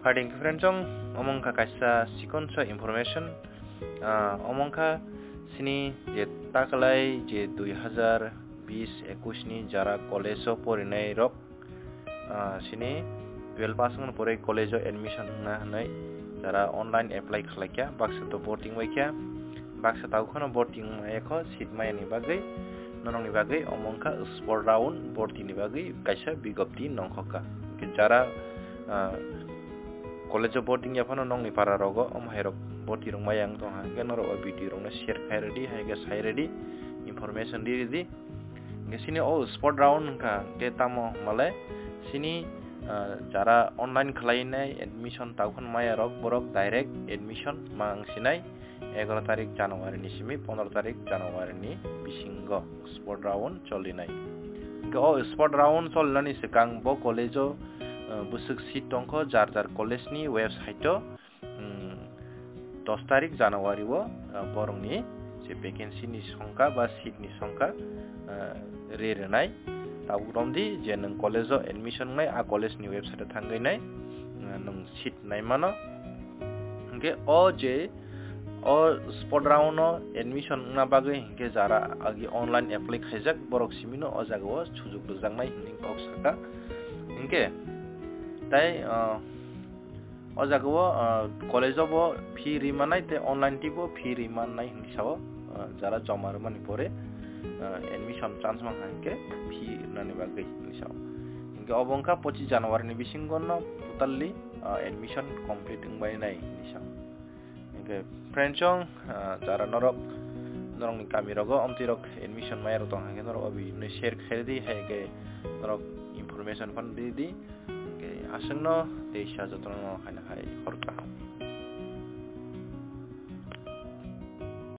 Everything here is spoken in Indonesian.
Harding friendsong omong ka kaisa sikon sa information omong ka sini je taklai je 2020-21 ni jara college porinai rok sini 12 pass ngon pore college admission na nai jara online apply khlakya baksa to voting waikya baksa tau khono voting mayakhu seat mayani bagai nonong ni bagai omong ka sport round voting ni bagai kaisa bigopti nongkhoka jara college boarding ya phano nong ni para rogo herok boti rong mayang to ha gen ro video rong na share khai ready ha ga sai ready information di sini sport round ka ke tamo male sini jara online khlainai admission taukhon maya rok borok direct admission mang sinai 11 tarik Januari ni simi 15 tarik Januari ni bisingo sport round cholinai go sport round cholani sekang bo college busuk seat tongko jar college ni website to 10 tarik Januari wo borong ni se vacancy ni songka ba seat ni songka renai tabu romdi je nang college admission nai a college ni website thangai nai nang seat nai mano ke o sport round no admission na bagai ke jara agi online apply khaijak borok simino o jago sujuk dujangnai hingning kok saka ingke tai o jago college bo fee rimanai te online tibo fee rimanai hinsao jara jomar mani pore admission chance ma hanke fee nani bagai hinsao ingke obongka 25 Januari ni bisingonno totally admission complete ngbai nai hinsao ingke friendchong jara norok ni kami rogo omtirok admission mayar tong hanke norok obi ne share khaidi hege norok information fan di asengno te sha jotno khana khai